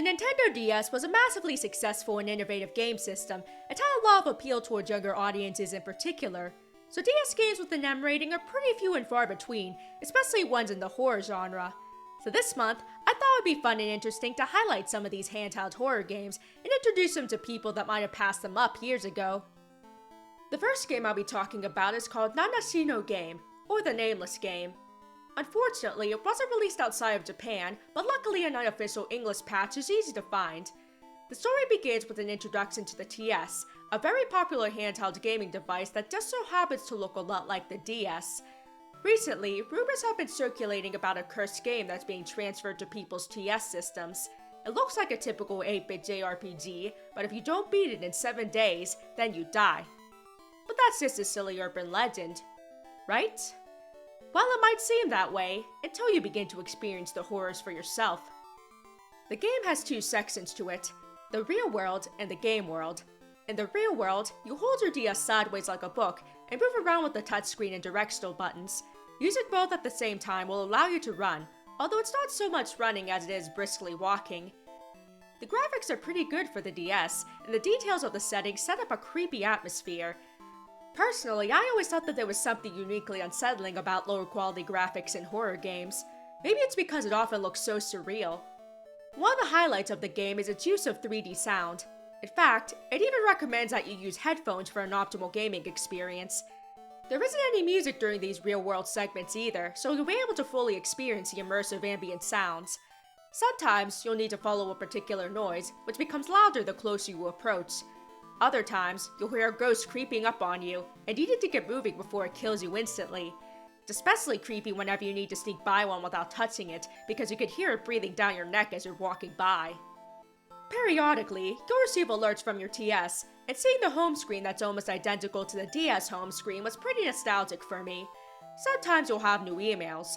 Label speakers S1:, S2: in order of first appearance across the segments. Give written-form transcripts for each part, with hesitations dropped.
S1: Nintendo DS was a massively successful and innovative game system, and had a lot of appeal towards younger audiences in particular. So DS games with an M rating are pretty few and far between, especially ones in the horror genre. So this month, I thought it would be fun and interesting to highlight some of these handheld horror games and introduce them to people that might have passed them up years ago. The first game I'll be talking about is called Nanashi no Game, or the Nameless game. Unfortunately, it wasn't released outside of Japan, but luckily an unofficial English patch is easy to find. The story begins with an introduction to the TS, a very popular handheld gaming device that just so happens to look a lot like the DS. Recently, rumors have been circulating about a cursed game that's being transferred to people's TS systems. It looks like a typical 8-bit JRPG, but if you don't beat it in 7 days, then you die. But that's just a silly urban legend, right? Well, it might seem that way, until you begin to experience the horrors for yourself. The game has 2 sections to it, the real world and the game world. In the real world, you hold your DS sideways like a book, and move around with the touchscreen and directional buttons. Using both at the same time will allow you to run, although it's not so much running as it is briskly walking. The graphics are pretty good for the DS, and the details of the settings set up a creepy atmosphere. Personally, I always thought that there was something uniquely unsettling about lower quality graphics in horror games. Maybe it's because it often looks so surreal. One of the highlights of the game is its use of 3D sound. In fact, it even recommends that you use headphones for an optimal gaming experience. There isn't any music during these real-world segments either, so you'll be able to fully experience the immersive ambient sounds. Sometimes, you'll need to follow a particular noise, which becomes louder the closer you approach. Other times, you'll hear a ghost creeping up on you, and you need to get moving before it kills you instantly. It's especially creepy whenever you need to sneak by one without touching it, because you can hear it breathing down your neck as you're walking by. Periodically, you'll receive alerts from your TS, and seeing the home screen that's almost identical to the DS home screen was pretty nostalgic for me. Sometimes you'll have new emails.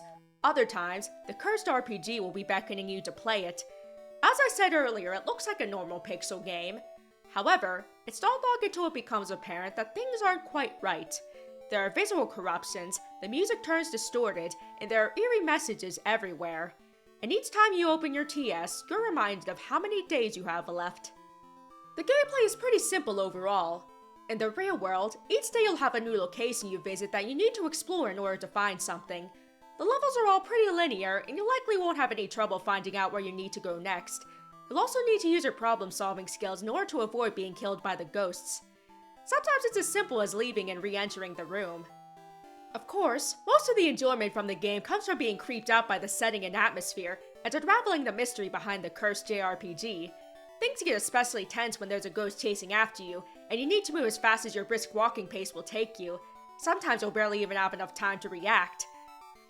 S1: Other times, the cursed RPG will be beckoning you to play it. As I said earlier, it looks like a normal pixel game. However, it's not long until it becomes apparent that things aren't quite right. There are visual corruptions, the music turns distorted, and there are eerie messages everywhere. And each time you open your TS, you're reminded of how many days you have left. The gameplay is pretty simple overall. In the real world, each day you'll have a new location you visit that you need to explore in order to find something. The levels are all pretty linear, and you likely won't have any trouble finding out where you need to go next. You'll also need to use your problem-solving skills in order to avoid being killed by the ghosts. Sometimes it's as simple as leaving and re-entering the room. Of course, most of the enjoyment from the game comes from being creeped out by the setting and atmosphere, and unraveling the mystery behind the cursed JRPG. Things get especially tense when there's a ghost chasing after you, and you need to move as fast as your brisk walking pace will take you. Sometimes you'll barely even have enough time to react.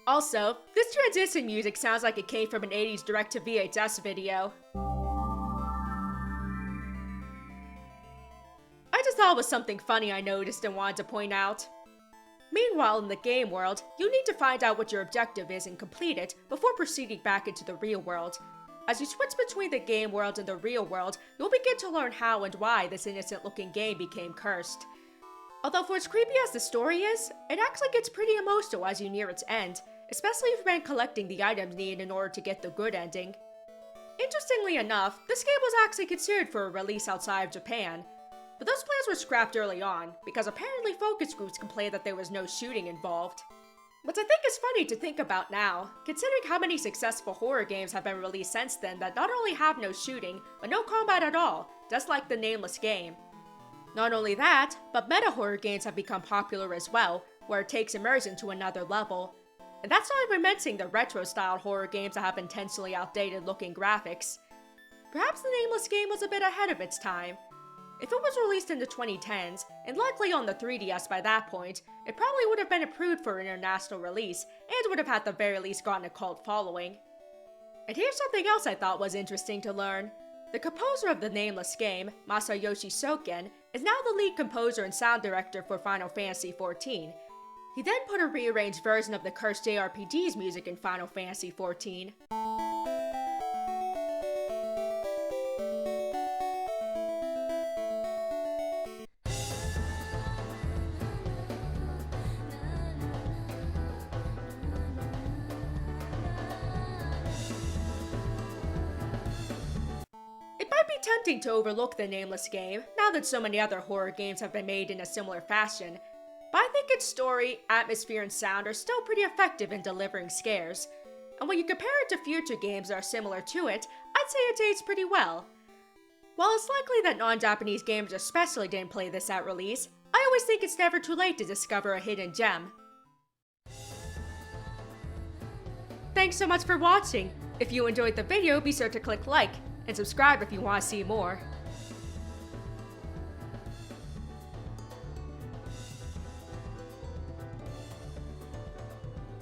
S1: Also, this transition music sounds like it came from an 80s direct-to-VHS video. I just thought it was something funny I noticed and wanted to point out. Meanwhile, in the game world, you need to find out what your objective is and complete it before proceeding back into the real world. As you switch between the game world and the real world, you'll begin to learn how and why this innocent-looking game became cursed. Although for as creepy as the story is, it actually gets pretty emotional as you near its end, especially if you've been collecting the items needed in order to get the good ending. Interestingly enough, this game was actually considered for a release outside of Japan. But those plans were scrapped early on, because apparently focus groups complained that there was no shooting involved. Which I think is funny to think about now, considering how many successful horror games have been released since then that not only have no shooting, but no combat at all, just like the Nameless game. Not only that, but meta horror games have become popular as well, where it takes immersion to another level. And that's not even mentioning the retro-styled horror games that have intentionally outdated-looking graphics. Perhaps the Nameless game was a bit ahead of its time. If it was released in the 2010s, and likely on the 3DS by that point, it probably would have been approved for international release, and would have at the very least gotten a cult following. And here's something else I thought was interesting to learn. The composer of the Nameless game, Masayoshi Soken, is now the lead composer and sound director for Final Fantasy XIV. He then put a rearranged version of the cursed JRPG's music in Final Fantasy XIV. might be tempting to overlook the Nameless game, now that so many other horror games have been made in a similar fashion, but I think its story, atmosphere, and sound are still pretty effective in delivering scares. And when you compare it to future games that are similar to it, I'd say it aged pretty well. While it's likely that non-Japanese gamers especially didn't play this at release, I always think it's never too late to discover a hidden gem. Thanks so much for watching! If you enjoyed the video, be sure to click like, and subscribe if you want to see more.